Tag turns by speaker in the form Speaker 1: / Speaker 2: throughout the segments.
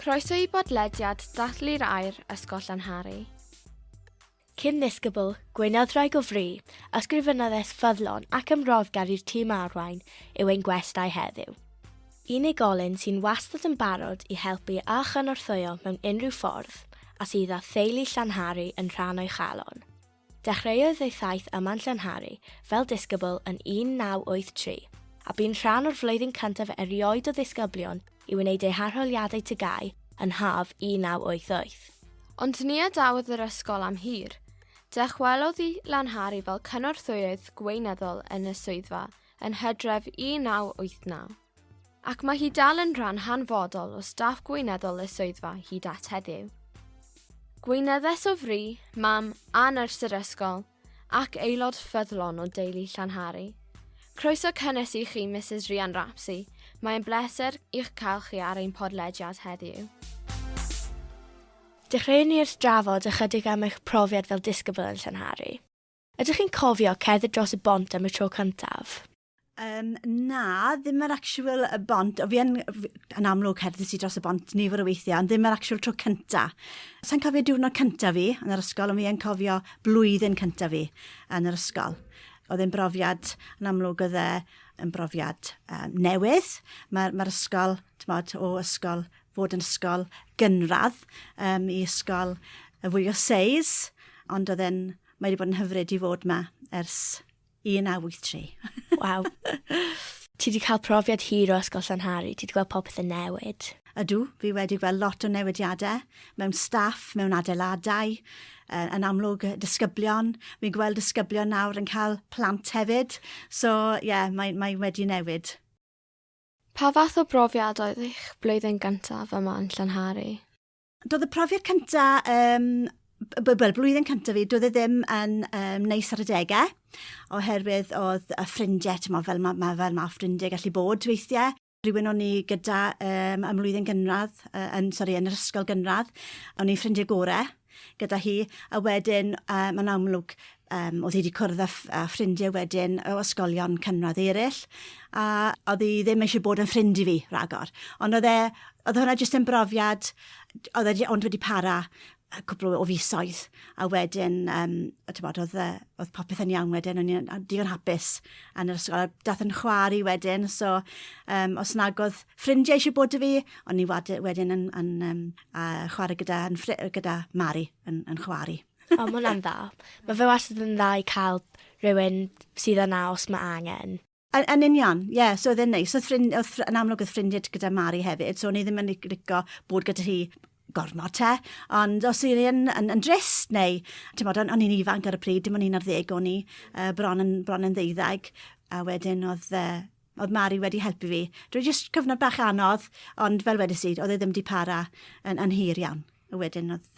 Speaker 1: Croeso i bodlediad Dathlu'r Aur Ysgol Llanhari.
Speaker 2: Cyn ddisgybl, gwyniodd rhaid o fri, ysgrifennodd ffyddlon ac ymroddgar i'r Tîm Arwain yw ein gwestai heddiw. Unigolyn sy'n wastad yn barod i helpu a chynorthwyo mewn unrhyw ffordd, a sydd â theulu Llanhari yn rhan o'i chalon. Dechreuodd ei thaith yma'n Lanhari fel ddisgybl yn 1983, a bu'n rhan o'r flwyddyn cyntaf erioed o ddisgyblion i wneud ei arholiadau TGAU yn haf 1988.
Speaker 1: Ond ni adawodd yr ysgol am hir. Dychwelodd i Lanhari fel cynorthwyydd gweinyddol yn y swyddfa yn Hydref 1989. Ac mae hi dal yn rhan hanfodol o staff gweinyddol y swyddfa hyd at heddiw. Gweinyddes o fri, mam a nyrs yr ysgol, ac aelod ffyddlon o deulu Llanhari. Croeso cynnes i chi, Mrs Rhian Rapsey. Mae'n bleser i'ch cael chi ar ein podlediad heddiw.
Speaker 2: Dechreuwn ni'r drafod ychydig am eich profiad fel ddisgybl yn Lanhari. Ydych chi'n cofio cerdded dros y bont am y tro cyntaf?
Speaker 3: Na, ddim yr actual bont. Fi yn amlwg cerdded si dros y bont nifer o weithiau, ond ddim yr actual tro cyntaf. Sa'n cofio diwrnod cyntaf fi yn yr ysgol, ond fi yn cofio blwyddyn cyntaf fi yn yr ysgol. Oedd e'n brofiad, yn amlwg oedd e'n brofiad newydd. Mae'r ysgol, o ysgol, fod yn ysgol gynradd i ysgol fwy o seis, ond mae wedi bod yn hyfryd i fod yma ers 1983.
Speaker 2: Waw. Ti wedi cael profiad hir o ysgol Lanhari, ti wedi gweld popeth yn newid?
Speaker 3: Ydw, fi wedi gweld lot o newidiadau mewn staff, mewn adeiladau, yn amlwg disgyblion. Fi'n gweld disgyblion nawr yn cael plant hefyd. So, mae wedi newid.
Speaker 1: Pa fath o brofiad oedd eich blwyddyn gyntaf yma yn Lanhari?
Speaker 3: Doedd y profiad cyntaf, blwyddyn cyntaf fi, doedd e ddim yn neis ar y degau, oherwydd oedd y ffrindiau, fel mae ffrindiau gallu bod weithiau. Rhywun o'n i gyda ymlwyddyn gynradd, yn yr ysgol gynradd, o'n i'n ffrindiau gorau gyda hi, a wedyn mae'n amlwg oedd hi wedi cwrdd â ffrindiau wedyn o ysgolion cynradd eraill, a oedd hi ddim eisiau bod yn ffrindi fi ragor. Ond oedd hwnna jyst yn brofiad, ond wedi para cwbl o fisoedd, a wedyn oedd popeth yn iawn wedyn, o'n i'n digon hapus yn yr ysgol. Dath yn chwarae wedyn, so os nag oedd ffrindiau eisiau bod y fi, o'n i wedyn yn chwarae gyda Mari yn chwarae.
Speaker 2: O, mae hwnna'n dda. Mae fe wastad yn dda i cael rhywun sydd yna os mae angen.
Speaker 3: Yn union, ie, so oedd e'n neis. Yn amlwg oedd ffrindiau gyda Mari hefyd, so o'n i ddim yn licio bod gyda hi gormod te, ond os yw'n yn drist neu, o'n i'n ifanc ar y pryd, dim ond 11 o'n i, bron yn 12, a wedyn oedd Mari wedi helpu fi. Dwi'n jyst cyfnod bach anodd, ond fel wedys i, oedd e ddim di para yn hir iawn. A wedyn oedd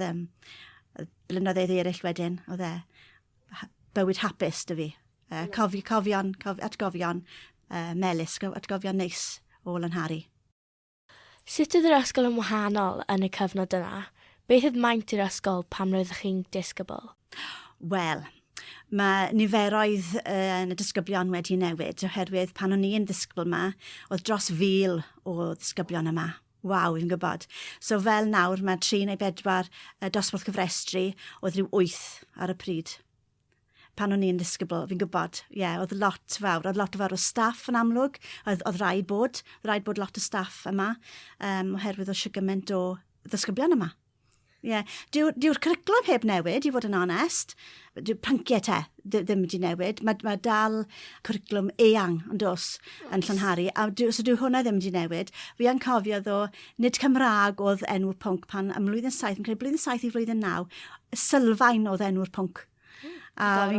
Speaker 3: blynyddoedd eraill wedyn, oedd bywyd hapus dy fi. Atgofion melys, atgofion neis o Lanhari.
Speaker 2: Sut oedd yr ysgol yn wahanol yn y cyfnod yna? Beth oedd maint i'r ysgol pam roeddech chi'n ddisgybl?
Speaker 3: Wel, mae niferoedd yn y disgyblion wedi newid, oherwydd pan o'n i'n ddisgybl yma, oedd dros 1,000 o ddisgyblion yma. Waw, fi'n gwybod. So fel nawr, mae 3 neu 4 dosbarth cyfrestru, oedd rhyw 8 ar y pryd. Pan o'n i'n ddisgybl, fi'n gwybod, oedd lot fawr o staff yn amlwg, oedd rhaid bod lot o staff yma, oherwydd o gymaint o ddisgyblion yma. Dyw'r cwricwlwm heb newid, i fod yn onest, dyw'r pynciau te ddim wedi newid, mae dal cwricwlwm eang yn dos yn Lanhari, so dyw hwnna ddim wedi newid. Fi yn cofio ddo, nid Cymraeg oedd enw'r pwnc pan blwyddyn 7 i flwyddyn 9, sylfaen oedd enw'r pwnc. A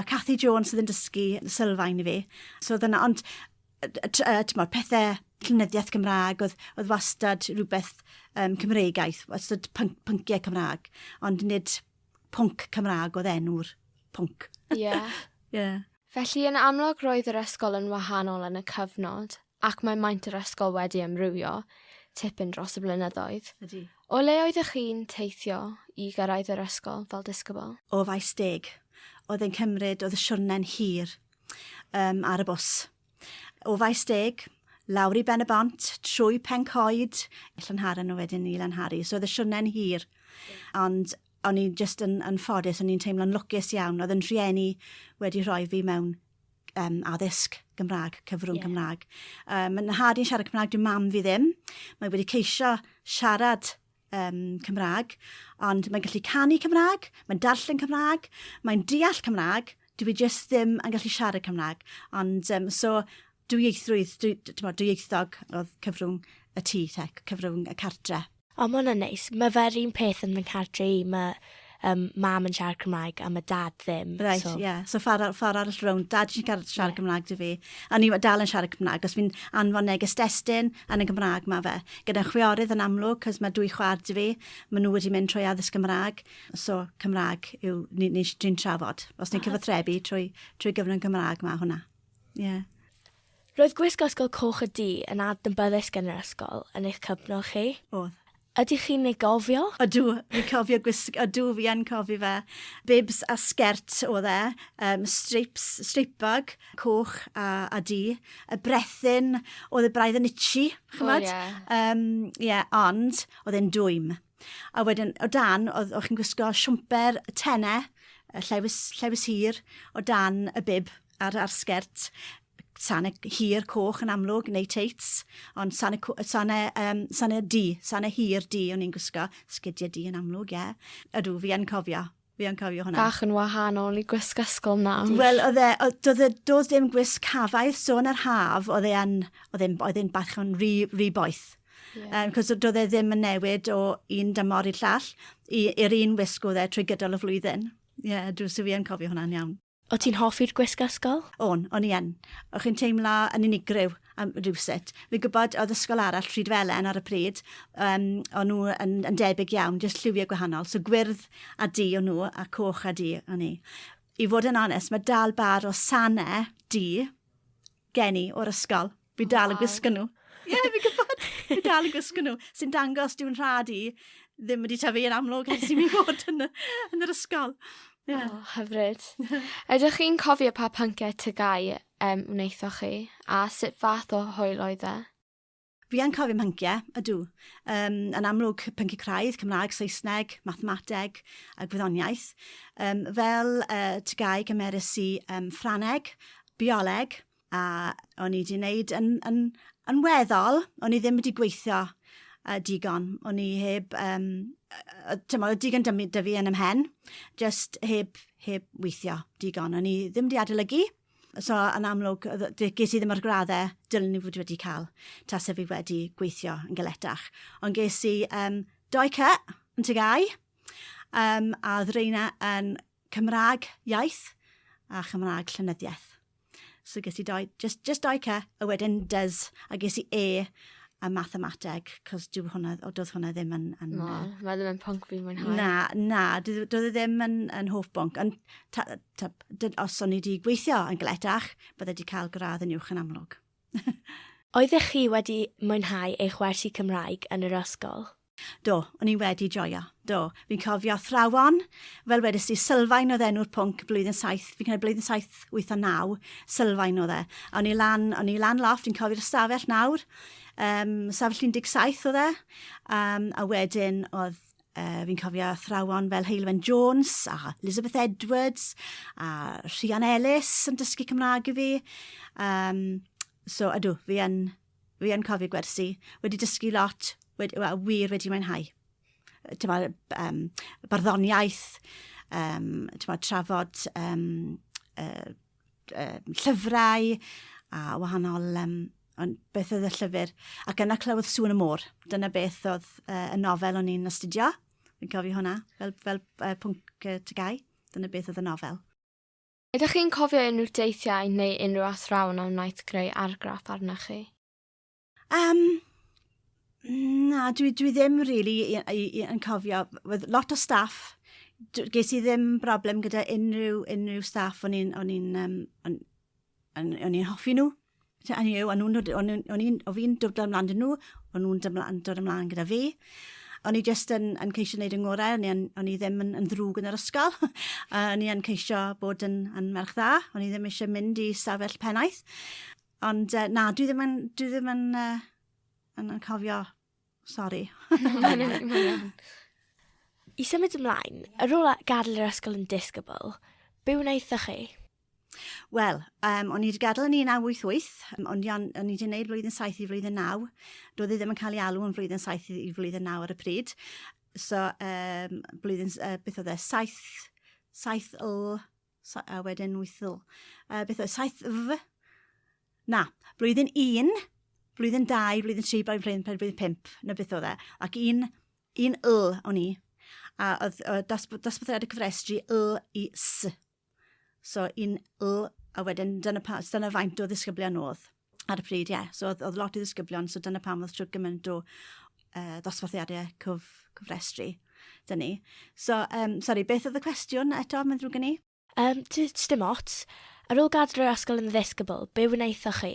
Speaker 3: Cathy Jones sydd yn dysgu sylfaen i fi. So dyna, ond pethau llenyddiaeth Cymraeg oedd wastad rhywbeth Cymreigaeth, wastad pynciau Cymraeg, ond nid pwnc Cymraeg oedd enw'r pwnc.
Speaker 1: Felly yn amlwg roedd yr ysgol yn wahanol yn y cyfnod, ac mae maint yr ysgol wedi ymrwyo, tipyn dros y blynyddoedd.
Speaker 3: Ydy.
Speaker 1: O le oeddech chi'n teithio i gyrraedd yr ysgol fel ddisgybl?
Speaker 3: O faes 10. Oedd e'n cymryd, oedd y siwrne'n hir ar y bws. O faes 10, lawr i ben y bont, trwy pen coed, Llanhari nhw wedyn i Lanhari. So oedd y siwrne'n hir. Ond o'n i just yn ffodus, o'n i'n teimlo'n lwcus iawn. Oedd yn rhieni wedi rhoi fi mewn addysg Gymraeg, cyfrwng Gymraeg. Mae'n Lanhari'n siarad Cymraeg, dyw mam fi ddim. Mae wedi ceisio siarad Cymraeg, ond mae'n gallu canu Cymraeg, mae'n darllen Cymraeg, mae'n deall Cymraeg, dwi just ddim yn gallu siarad Cymraeg. Ond so dwyieithog oedd cyfrwng y tŷ, cyfrwng y cartre.
Speaker 2: O, mae hwnna'n neis. Mae fe'r un peth yn fy cartre i. Mae mam yn siarad Cymraeg a mae dad ddim.
Speaker 3: Right, so ffordd arall rownd, dad sy'n siarad Cymraeg dy fi. A ni dal yn siarad Cymraeg, os fi'n anfon neges destun yn y Gymraeg ma fe. Gyda chwiorydd yn amlwg, cos mae 2 chwaer dy fi, maen nhw wedi mynd trwy addysg Gymraeg. So Cymraeg yw, ni'n trafod. Os ni'n cyfathrebu trwy gyfnod Gymraeg ma hwnna. Yeah.
Speaker 2: Roedd gwisgo ysgol coch y du yn adnabyddus gan yr ysgol yn eich cyfnod chi?
Speaker 3: Oedd.
Speaker 2: Ydych chi'n ei gofio?
Speaker 3: Ydw, fi yn cofio fe. Bibs a sgert oedd streipbag, coch a du. Y brethyn oedd y braidd yn itchy, chymod? Ond oedd e'n dwym. A wedyn, o dan, o'ch chi'n gwisgo siwmper tenne, llewis hir, o dan y bib a'r sgert. Sanau hir coch yn amlwg, neu teits, ond sanau hir di o'n i'n gwisgo, sgidiau di yn amlwg, Ydw, fi yn cofio hwnna.
Speaker 1: Bach yn wahanol i gwisg ysgol nawr.
Speaker 3: Wel, doedd ddim gwisg cafaidd, so yn yr haf, oedd e'n bach yn rhy boeth. Cos doedd e ddim yn newid o un dymor i'r llall, i'r un wisg oedd e trwy gydol y flwyddyn. So fi yn cofio hwnna'n iawn.
Speaker 2: O ti'n hoffi'r gwisg ysgol?
Speaker 3: O'n i yn. O'ch chi'n teimlo yn unigryw am rhywsut. Fi'n gwybod oedd ysgol arall Rhydfelen ar y pryd, o'n nhw yn debyg iawn, jyst lliwiau gwahanol. So gwyrdd a du o'n nhw, a coch a du o'n i. I fod yn onest, mae dal bar o sanau du gen i o'r ysgol. Fi dal yn gwisgo nhw. Fi'n gwybod. Fi dal yn gwisgo nhw. Sy'n dangos dwi'n rhad i ddim wedi tyfu yn amlwg ers i mi fod yn yr ysgol.
Speaker 1: Hyfryd. Ydych chi'n cofio pa pynciau TGAU wnaethoch chi, a sut fath o hwyl oedd e?
Speaker 3: Fi yn cofio pynciau, ydw. Yn amlwg pynciau craidd, Cymraeg, Saesneg, mathemateg a gwyddoniaeth. Fel TGAU gymerus i Ffrangeg, bioleg, a o'n i wedi wneud yn weddol, o'n i ddim wedi gweithio digon. O'n i heb, digon dy fi yn ymhen, just heb weithio digon. O'n i ddim wedi adolygu, so yn amlwg, ges i ddim ar graddau dylen ni fod wedi cael, tas fi wedi gweithio yn galetach. Ond ges i 2 cy yn TGAU, a ddreina yn Cymraeg iaith a Chymraeg llenyddiaeth. So ges i just 2 cy, a wedyn dys, a ges i a mathemateg, cos doedd hwnna ddim yn...
Speaker 1: No, mae ddim yn pwnc fi'n mwynhau.
Speaker 3: Na, doedd e ddim yn hoff bwnc. Ond os o'n i wedi gweithio yn galetach, bydde wedi cael gradd yn uwch yn amlwg.
Speaker 2: Oeddech chi wedi mwynhau eich wersi Cymraeg yn yr ysgol?
Speaker 3: Do, o'n i wedi joio. Do, fi'n cofio athrawon, fel wedys i, sylfaen oedd enw'r pwnc blwyddyn 7, fi'n cael blwyddyn 7, 8 a 9, sylfaen oedd e. O'n i lan loft, fi'n cofio'r stafell nawr, safell 17 oedd e, a wedyn oedd fi'n cofio athrawon fel Heilwen Jones, a Elizabeth Edwards, a Rhian Ellis yn dysgu Cymraeg i fi. So, ydw, fi yn cofio gwersi, wedi dysgu lot, wir wedi mwynhau. Barddoniaeth, trafod llyfrau a wahanol beth oedd y llyfr. Ac yna clywodd sŵn y môr. Dyna beth oedd y nofel o'n i'n astudio. Fi'n cofio hwnna fel pwnc TGAU. Dyna beth oedd y nofel.
Speaker 1: Ydych chi'n cofio unrhyw deithiau neu unrhyw athrawon am wnaeth greu argraff arnoch chi?
Speaker 3: Na, dwi ddim really yn cofio. Lot o staff. Ges i ddim broblem gyda unrhyw staff o'n i'n hoffi nhw. O fi'n dod ymlaen dyn nhw, o'n nhw'n dod ymlaen gyda fi. O'n i just yn ceisio wneud yng ngorau, o'n i ddim yn ddrwg yn yr ysgol. O'n i yn ceisio bod yn merch dda, o'n i ddim eisiau mynd i stafell pennaeth. Ond na, dwi ddim yn cofio, sori.
Speaker 2: I symud ymlaen, ar ôl gadael yr ysgol yn ddisgybl, be wnaethoch chi?
Speaker 3: Wel, o'n i wedi gadael yn 1988, ond o'n i wedi gwneud flwyddyn 7 i flwyddyn 9. Doedd i ddim yn cael ei alw yn flwyddyn 7 i flwyddyn 9 ar y pryd. So, blwyddyn, beth oedd e, 7 a wedyn 8 beth oedd e, 7 na, blwyddyn 1, blwyddyn 2, blwyddyn 3, blwyddyn 5, na beth oedd e. Ac un o'n i. A oedd dosbarthiadau cyfrestru i s. So, a wedyn dyna faint o ddisgyblion oedd ar y pryd, ie. So, oedd lot o ddisgyblion, so dyna pam oedd trwy gymaint o dosbarthiadau cyfrestru. Dyna. So, sorry, beth oedd y cwestiwn eto, mae'n ddrwg gen i?
Speaker 2: Dim ots. Ar ôl gadael yr ysgol yn ddisgybl, be wnaethoch chi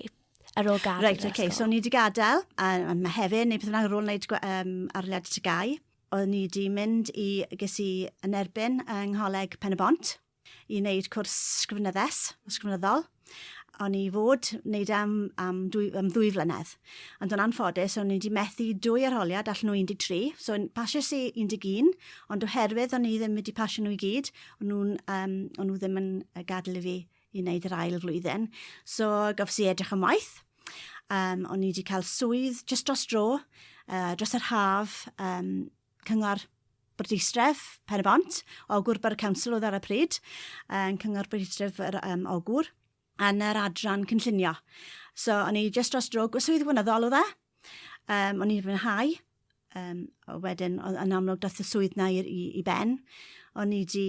Speaker 2: ar ôl gadael yr ysgol?
Speaker 3: So ni wedi gadael, a Mehefin, neu beth yna ar ôl wneud arholiadau TGAU. O'n i wedi mynd ges i yn erbyn yng Coleg Pen-blwydd i wneud cwrs ysgrifenyddol. O'n i fod wneud am 2 flynedd. Ond o'n anffodus, o'n i wedi methu 2 arholiad allan o 13. So, pasiais i 11, ond oherwydd o'n i ddim wedi pasio nhw i gyd, o'n nhw ddim yn gadael i fi i wneud yr ail flwyddyn. So, gofs i edrych am waith. O'n i wedi cael swydd just dros dro, dros yr haf, cyngor Bwrdeistref, Pen-blwydd, ogwr bar y council oedd ar y pryd, cyngor Bwrdeistref ogwr, yn yr adran cynllunio. So, o'n i just dros dro, swydd wynyddol oedd e. O'n i wedi mwynhau. Wedyn, yn amlwg, dath y swydd na i ben. O'n i wedi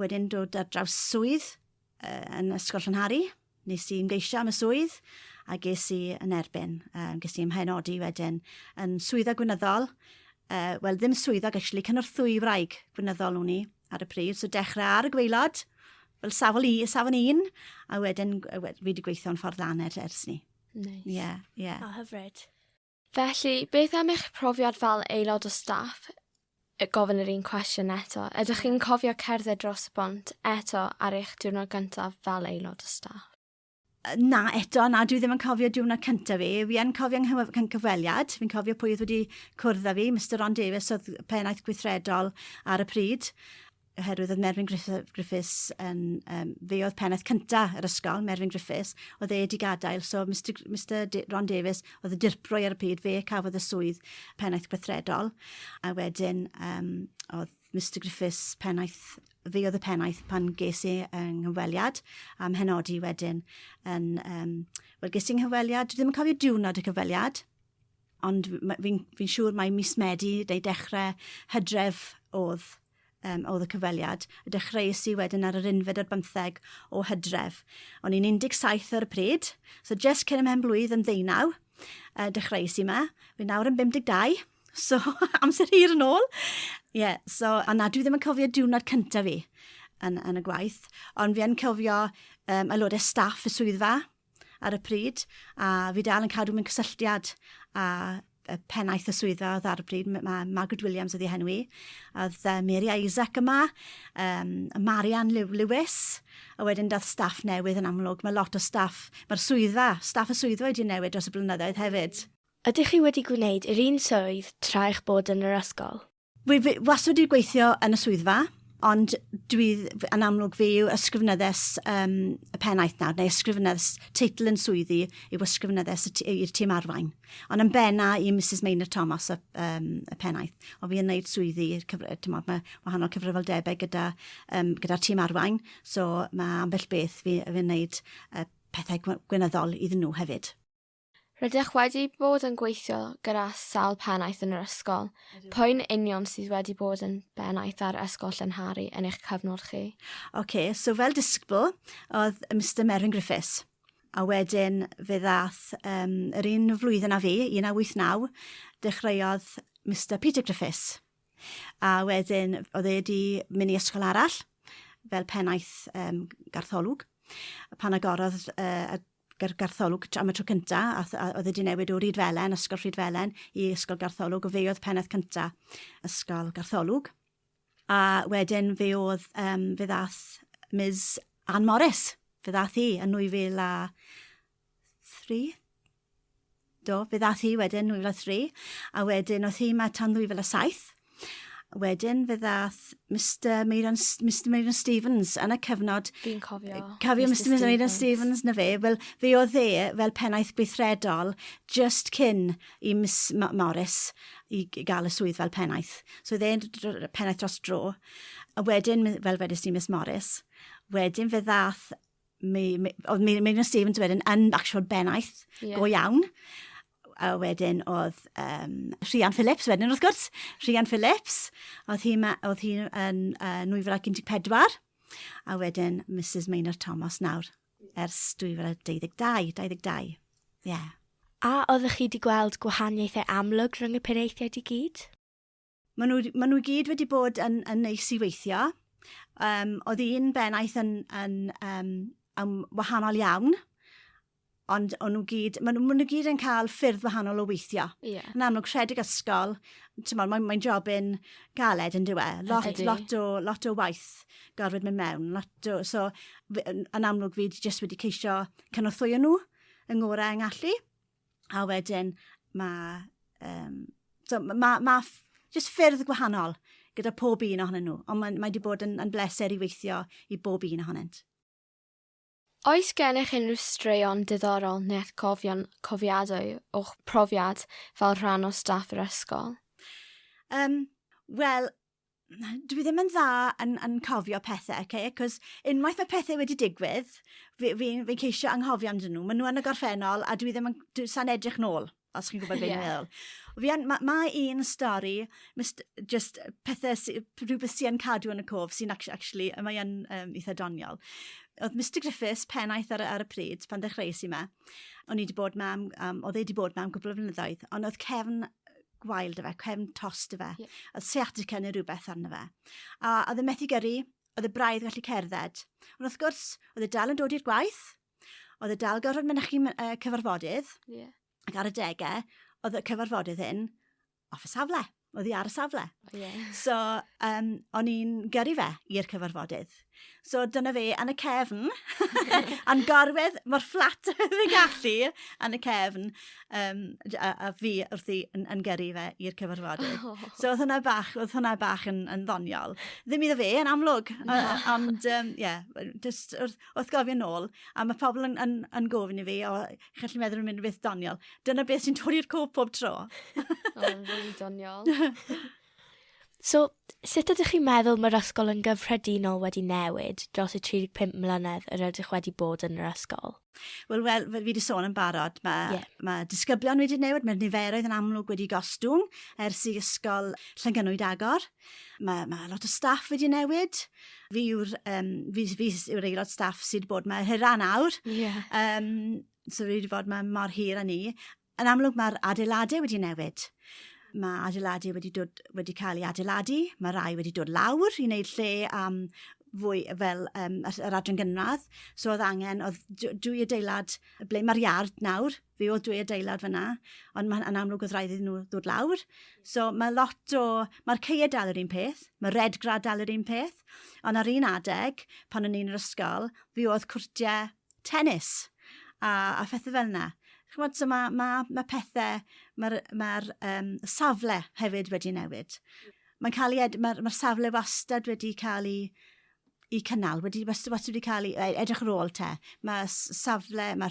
Speaker 3: wedyn dod ar draws swydd yn Ysgol Llanhari. Nes i ymgeisio am y swydd, a ges i yn erbyn. Ges i ymhenodi wedyn yn swyddog wynyddol. Wel, ddim swyddog, actually, cynorthwy wraig gwynyddol o'n i ar y pryd. So, dechrau ar y gwaelod, fel safon 1, a wedyn fi wedi gweithio yn ffordd laned ers ni.
Speaker 1: Nice.
Speaker 3: Ie.
Speaker 2: O, hyfryd.
Speaker 1: Felly, beth am eich profiad fel aelod o staff? Gofyn yr un cwestiwn eto. Ydych chi'n cofio cerdded dros y bont eto ar eich diwrnod gyntaf fel aelod o staff?
Speaker 3: Na, dwi ddim yn cofio diwrnod cyntaf fi. Fi yn cofio cyfweliad. Fi'n cofio pwy wedi cwrdd â fi. Mr Ron Davies oedd pennaeth gweithredol ar y pryd. Oherwydd oedd Merfyn Griffiths yn... fe oedd pennaeth cyntaf yr ysgol, Merfyn Griffiths. Oedd wedi gadael. So, Mr Ron Davies oedd y dirprwy ar y pryd. Fe cafodd y swydd pennaeth gweithredol. A wedyn oedd Mr Griffiths pennaeth... Fe oedd y pennaeth pan ges i yng nghyfweliad am henodi wedyn. Wel, ges i'n nghyfweliad, dwi ddim yn cofio diwrnod y cyfweliad, ond fi'n siŵr mai mis Medi, neu dechrau Hydref oedd y cyfweliad. Dechreuais i wedyn ar yr 15 o Hydref. O'n i'n 17 ar y pryd, so just cyn phen-blwydd yn 19, dechreuais i yma. Fi'n nawr yn 52. So, amser hir yn ôl. So, a na, dwi ddim yn cofio diwrnod cyntaf fi yn y gwaith, ond fi yn cofio aelodau staff y swyddfa ar y pryd, a fi dal yn cadw mewn cysylltiad a pennaeth y swyddfa oedd ar y pryd, mae Margaret Williams oedd ei henwi, oedd Mary Isaac yma, Marianne Lewis, a wedyn dath staff newydd yn amlwg, mae lot o staff, staff y swyddfa wedi newid dros y blynyddoedd hefyd.
Speaker 2: Ydych chi wedi gwneud yr un swydd tra eich bod yn yr ysgol?
Speaker 3: Fi wastad wedi gweithio yn y swyddfa, ond yn amlwg fi yw ysgrifenyddes y pennaeth nawr, neu ysgrifenyddes teitl yn swyddi yw ysgrifenyddes i'r Tîm Arwain. Ond yn benna i Mrs Maynard Thomas y pennaeth. O fi yn gwneud swyddi, mae wahanol cyfrifoldebau gyda'r Tîm Arwain, so mae ambell beth fi'n gwneud pethau gwynyddol iddyn nhw hefyd.
Speaker 1: Rydych wedi bod yn gweithio gyda sawl pennaeth yn yr ysgol. Pwy'n union sydd wedi bod yn bennaeth ar Ysgol Llanhari yn eich cyfnod chi?
Speaker 3: So fel ddisgybl, oedd Mr Merfyn Griffiths. A wedyn fe ddath yr un flwyddyn a fi, 1989, dechreuodd Mr Peter Griffiths. A wedyn oedd wedi mynd i ysgol arall, fel pennaeth gartholwg. Pan agorodd gartholwg am y tro cyntaf, oedd wedi newid o Rhydfelen, ysgol Rhydfelen, i ysgol gartholwg, o fe oedd pennaeth cyntaf ysgol gartholwg. A wedyn fe ddath Ms Ann Morris, fe ddath hi yn 2003, 2003. Fe ddath hi wedyn 2003, a wedyn oedd hi ma tan 2007. Wedyn fe ddath Mr Meiran Stevens yn y cyfnod.
Speaker 1: Fi'n cofio.
Speaker 3: Cofio Mr Meiran Stevens na fe. Wel, fe oedd fel pennaeth gweithredol just cyn i Miss Morris i gael y swydd fel pennaeth. So fe'n pennaeth dros dro. A wedyn, fel wedys ni Miss Morris, wedyn fe ddath oedd Meiran Stevens wedyn yn actual bennaeth go iawn. A wedyn oedd Rhian Phillips wedyn wrth gwrs. Rhian Phillips, oedd hi yn 2014. A wedyn Mrs Maynard Thomas nawr, ers 2022. Yeah.
Speaker 2: A oeddech chi wedi gweld gwahaniaethau amlwg rhwng y penaethiaid i gyd?
Speaker 3: Maen nhw gyd wedi bod yn neis i weithio. Oedd un bennaeth yn wahanol iawn. Ond maen nhw gyd yn cael ffyrdd wahanol o weithio.
Speaker 1: Yeah.
Speaker 3: Yn amlwg rhedeg ysgol, mae'n job yn galed yn dywe. Lot o waith gorfod mynd mewn. So, yn amlwg fi jyst wedi ceisio cynorthwyo nhw yng ngorau yng ngallu. A wedyn mae jyst ffyrdd gwahanol gyda pob un ohonyn nhw. Ond mae wedi bod yn bleser i weithio i bob un ohonynt.
Speaker 1: Oes gennych unrhyw straeon diddorol neu cofiadau o'ch profiad fel rhan o staff yr ysgol?
Speaker 3: Wel, dwi ddim yn dda yn cofio pethau, okay? Cos unwaith mae pethau wedi digwydd, fi'n ceisio anghofio amdyn nhw. Maen nhw yn y gorffennol, a dwi sa'n edrych nôl, os chi'n gwybod beth yw'n meddwl. Mae un stori, just pethau, rhywbeth sy'n cadw yn y cof, sy'n actually, mae'n eitha doniol. Oedd Mr Griffiths pennaeth ar y pryd, pan dechreuais i me. Oedd e wedi bod mewn cwbl o flynyddoedd, ond oedd cefn gwael dy fe, cefn tost dy fe. Oedd sciatica neu rhywbeth arno fe. A oedd e methu gyrru, oedd e braidd gallu cerdded. Ond wrth gwrs, oedd e dal yn dod i'r gwaith, oedd e dal gorfod mynychu cyfarfodydd, ac ar y degau, oedd y cyfarfodydd hyn off y safle. Oedd hi ar y safle. So, o'n i'n gyrru fe i'r cyfarfodydd. So, dyna fe, yn y cefn, a'n gorwedd mor fflat fe gallu, yn y cefn, a fi wrthi yn gyrru fe i'r cyfarfodydd. So, oedd hwnna bach yn ddoniol. Ddim iddo fe, yn amlwg, ond, wrth gofio nôl, a mae pobl yn gofyn i fi, chi'n meddwl yn mynd beth doniol, dyna beth sy'n dod i'r cof pob tro.
Speaker 1: Really doniol.
Speaker 2: So, sut ydych chi'n meddwl mae'r ysgol yn gyffredinol wedi newid dros y 35 mlynedd yr ydych wedi bod yn yr ysgol?
Speaker 3: Wel, fi wedi sôn yn barod. Mae disgyblion wedi newid, mae'r niferoedd yn amlwg wedi gostwng ers i Ysgol Llanhari. Mae lot o staff wedi newid. Fi yw'r aelod staff sydd wedi bod mae hira nawr. So fi wedi bod mor hir â ni. Yn amlwg mae'r adeiladau wedi newid. Mae adeiladau wedi cael ei adeiladu, mae rai wedi dod lawr i wneud lle fwy fel yr adran gynradd. So oedd angen, oedd dwy adeilad, ble mae'r iard nawr, fi oedd dwy adeilad fyna, ond yn amlwg oedd rhaid iddyn nhw ddod lawr. So mae'r ceir dal yr un peth, mae'r redgrad dal yr un peth, ond ar un adeg, pan o'n i'n yr ysgol, fi oedd cwrtiau tennis a phethau fel yna. So mae pethau, mae'r safle hefyd wedi newid. Mae'r safle wastad wedi cael ei cynnal, wastad wedi cael ei edrych ar ôl te. Mae'r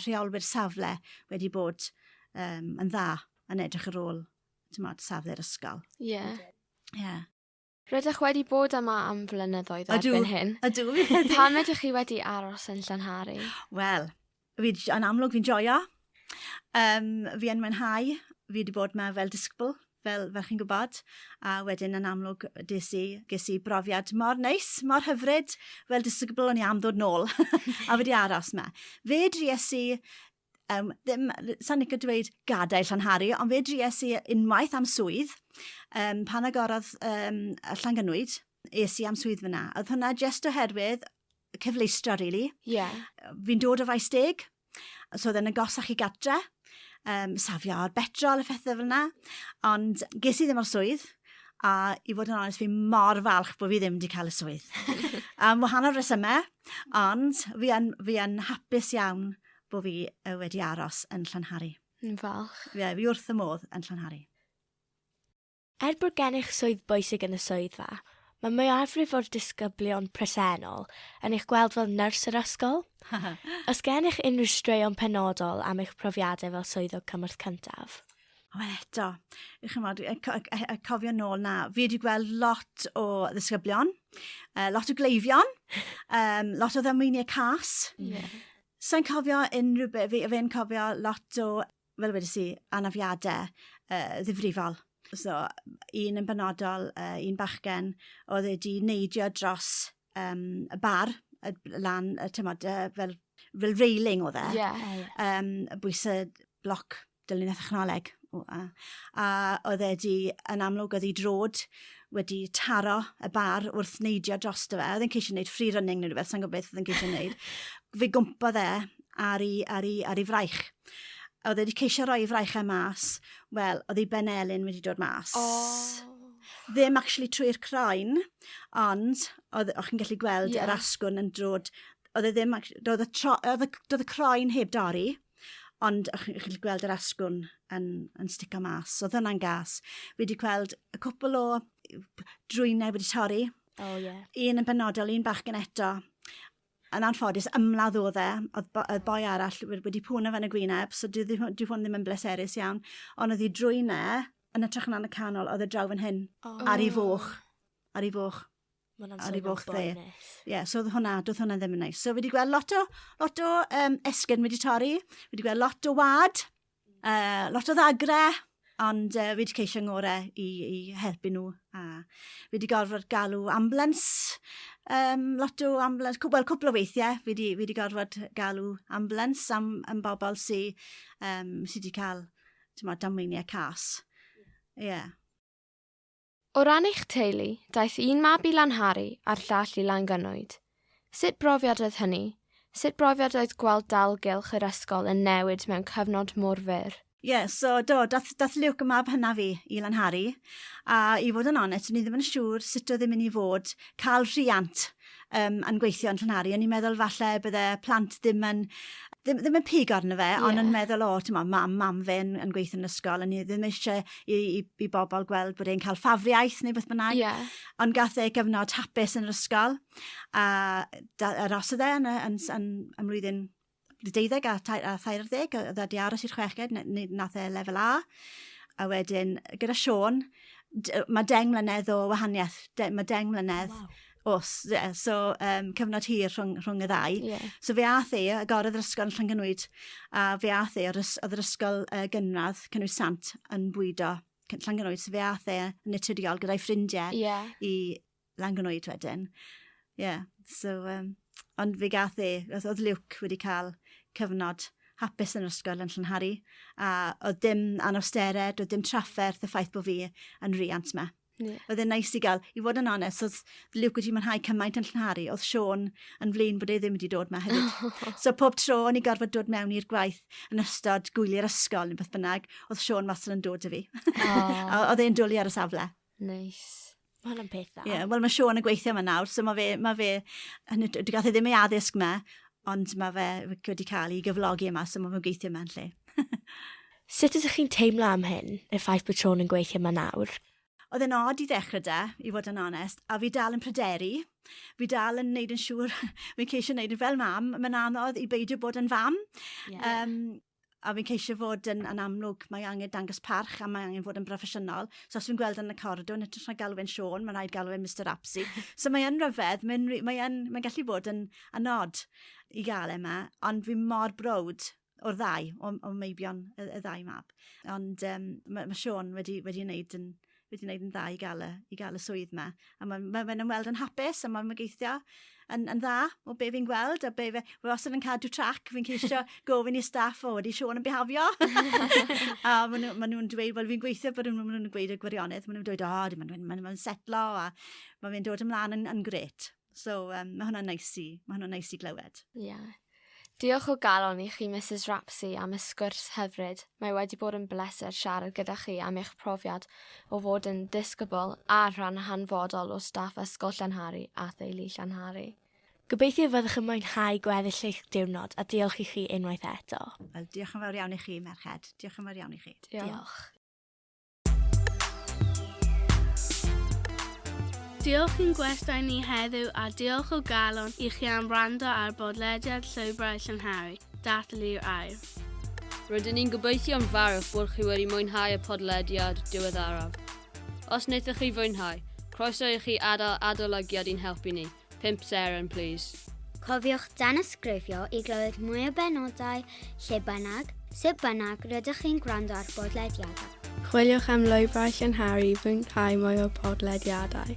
Speaker 3: rheolwyr safle wedi bod yn dda yn edrych ar ôl safle'r ysgol.
Speaker 1: Rydych wedi bod yma am flynyddoedd erbyn hyn.
Speaker 3: Ydw.
Speaker 1: Pam ydych chi wedi aros yn Llanhari?
Speaker 3: Wel, yn amlwg fi'n joio. Fi yn mwynhau, fi wedi bod yma fel ddisgybl, fel chi'n gwybod, a wedyn yn amlwg ges i brofiad mor neis, mor hyfryd, fel ddisgybl o'n i am ddod nôl, a wedi aros yma. Fe dries i, sa'n ni'n dweud gadael Lanhari, ond fe dries i unwaith am swydd, pan agorodd y Llangynwyd, es i am swydd fyna. Oedd hwnna just oherwydd cyfleistro, really. Fi'n dod o Faesteg, so oedd yn agosach i gatre, safio ar betrol y phethau fel yna, ond ges i ddim o'r swydd, a i fod yn onest fi mor falch bod fi ddim wedi cael y swydd. Wahanol resymau, ond fi yn hapus iawn bod fi wedi aros yn Llanhari.
Speaker 1: Yn falch.
Speaker 3: Fi wrth y modd yn Llanhari.
Speaker 2: Bod gennych swydd bwysig yn y swyddfa, mae mwyafrif o'r disgyblion presennol yn eich gweld fel nyrs yr ysgol. Os gennych unrhyw straeon penodol am eich profiadau fel swyddog cymorth cyntaf?
Speaker 3: Eto, cofio nôl na, fi wedi gweld lot o ddisgyblion, lot o gleifion, lot o ddamweiniau cas. Sa'n cofio unrhyw beth, fe'n cofio lot o, fel wedi si, anafiadau ddifrifol. So, un yn benodol, un bachgen, oedd wedi neidio dros y bar, lan, fel railing oedd e. Bwys y bloc dylunedd technoleg. A oedd wedi, yn amlwg, oedd ei drod wedi taro y bar wrth neidio dros dy fe. Oedd e'n ceisio gwneud free running neu rhywbeth, sa'n gwybod beth oedd e'n ceisio gwneud. Fe gwmpodd e ar ei fraich. Oedd wedi ceisio rhoi fraich e mas, wel, oedd ei benelyn wedi dod mas. Ddim actually trwy'r croen, ond, o'ch chi'n gallu gweld yr asgwrn yn dod, oedd y croen heb dorri, ond o'ch chi'n gallu gweld yr asgwrn yn stico mas. Oedd hwnna'n gas. Fi wedi gweld y cwpl o drwynau wedi torri. Un yn benodol, un bachgen eto. Yn anffodus, ymladd oedd e, oedd boi arall wedi pwna fan y gwyneb, so dwi hwn ddim yn bleserus iawn, ond oedd ei drwynau yn ytrach yn y canol, oedd y draw fan hyn, ar ei foch. Ar ei foch. Ar ei foch dde. So doedd hwnna ddim yn neis. So fi wedi gweld lot o esgyn wedi torri, fi wedi gweld lot o wad, lot o ddagre, ond fi wedi ceisio ngorau i helpu nhw. Fi wedi gorfod galw ambulance, lot o ambulance, cwpl o weithiau, fi wedi gorfod galw ambulance am bobl sydd wedi cael damweiniau cas.
Speaker 1: O ran eich teulu, daeth un mab i Lanhari a'r llall i Llangynnoed. Sut brofiad oedd hynny? Sut brofiad oedd gweld dalgylch yr ysgol yn newid mewn cyfnod mor fyr?
Speaker 3: So dath liwc y mab hynna fi i Lanhari, a i fod yn onest, ni ddim yn siŵr sut oedd ddim yn ei fod cael rhiant yn gweithio yn Lanhari. O'n i'n meddwl falle bydde plant ddim yn pig arno fe, ond yn meddwl, mam fe yn gweithio yn ysgol, a ni ddim eisiau i bobl gweld bod e'n cael ffafriaeth neu beth bynnag. Ond gath e gyfnod hapus yn yr ysgol, a arosodd e yn mlwyddyn 12 a 13, oedd wedi aros i'r 6, nath e lefel A, a wedyn gyda Siôn, mae 10 mlynedd o wahaniaeth, mae 10 mlynedd so cyfnod hir rhwng y ddau. So fe ath e, agored yr ysgol yn Llangynnoed, a fe ath e, oedd yr ysgol gynradd, Cynwydd Sant, yn bwydo Llangynnoed, so fe ath e yn naturiol gyda'i ffrindiau i Llangynnoed wedyn. So, ond fe gath e, oedd Luke wedi cael cyfnod hapus yn yr ysgol yn Lanhari, a oedd dim anawstered, oedd dim trafferth y ffaith bod fi yn riant me. Oedd e'n neis i gael, i fod yn onest, oedd Luke wedi mwynhau cymaint yn Lanhari, oedd Siôn yn flin bod e ddim wedi dod me hefyd. So pob tro o'n i gorfod dod mewn i'r gwaith yn ystod gwylio'r ysgol neu beth bynnag, oedd Siôn wastad yn dod â fi. Oedd e'n dwlu ar y safle.
Speaker 1: Neis.
Speaker 2: Mae hwnna'n peth dda.
Speaker 3: Wel, mae Siôn yn gweithio yma nawr, so mae fe, dwi gath e ddim ei addysg me, ond mae fe wedi cael ei gyflogi yma, so mae fe'n gweithio yma'n lle.
Speaker 2: Sut ydych chi'n teimlo am hyn, y ffaith bod Siôn yn gweithio yma nawr?
Speaker 3: Oedd e'n od i ddechrau i fod yn onest, a fi dal yn pryderu. Fi dal yn neud yn siŵr, fi'n ceisio neud yn fel mam, mae'n anodd i beidio bod yn fam. A fi'n ceisio fod yn amlwg, mae angen dangos parch a mae angen fod yn broffesiynol. So os fi'n gweld yn y coridor, nid ydych chi'n galw fe'n Siôn, mae'n rhaid galw fe'n Mrs Rapsey. So mae'n rhyfedd, mae'n gallu bod yn anod i gael yma, ond fi'n mor browd o'r ddau, o meibion y ddau mab. Ond mae Siôn wedi wneud yn dda i gael y swydd yma. A mae'n ymweld yn hapus, a mae'n geithio yn dda o be fi'n gweld, a be fe wastad yn cadw trac, fi'n ceisio gofyn i'r staff o wedi Siôn yn behafio. A maen nhw'n dweud, wel fi'n gweithio bod maen nhw'n gweud y gwirionedd, maen nhw'n dweud, mae'n setlo, a mae fe'n dod ymlaen yn gret. So mae hwnna'n neis i glywed.
Speaker 1: Diolch o galon i chi, Mrs Rapsey, am y sgwrs hyfryd. Mae wedi bod yn bleser siarad gyda chi am eich profiad o fod yn ddisgybl a rhan hanfodol o staff Ysgol Llanhari a Teulu Llanhari.
Speaker 2: Gobeithio fyddwch yn mwynhau gweddill eich diwrnod a diolch i chi unwaith eto.
Speaker 3: Wel, diolch yn fawr iawn i chi, merched. Diolch yn fawr iawn i chi.
Speaker 2: Diolch.
Speaker 4: Diolch i'n gwestai ni heddiw a diolch o galon i chi am wrando ar bodlediad llwybrau Llanhari. Dathlu i'r air.
Speaker 5: Rydyn ni'n gobeithio yn fawr eich bod chi wedi mwynhau y podlediad diweddaraf. Os wnaethoch chi fwynhau, croeso i chi adolygiad i'n helpu ni. 5 seren, please.
Speaker 6: Cofiwch dan ysgrifio i glywed mwy o benodau, lle bynnag, sut bynnag rydych chi'n gwrando ar bodlediadau.
Speaker 1: Chwiliwch am Lwybrau Llanhari fwynhau mwy o podlediadau.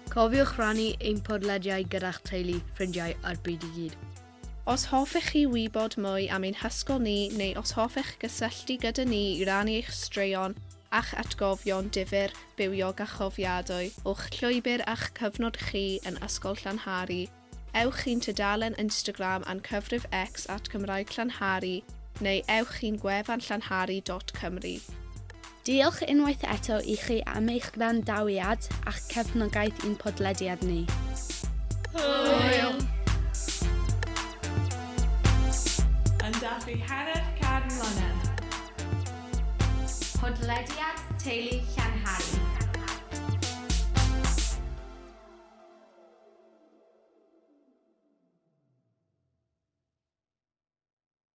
Speaker 5: Cofiwch rannu ein podlediau gyda'ch teulu, ffrindiau a'r byd i gyd.
Speaker 7: Os hoffech chi wybod mwy am ein hysgol ni neu os hoffech gysylltu gyda ni i rannu eich straeon a'ch atgofion difyr, bywiog a chofiadwy o'ch llwybr a'ch cyfnod chi yn Ysgol Llanhari, ewch i'n tudalen Instagram a'n cyfrif X @Cymraeg Lanhari neu ewch i'n gwefan llanhari.cymru.
Speaker 4: Diolch unwaith eto i chi am eich gwrandawiad a'ch cefnogaeth i'n podlediad ni.
Speaker 7: Hwyl!
Speaker 8: Yn dathlu hanner can mlynedd.
Speaker 9: Podlediad Teulu Llanhari.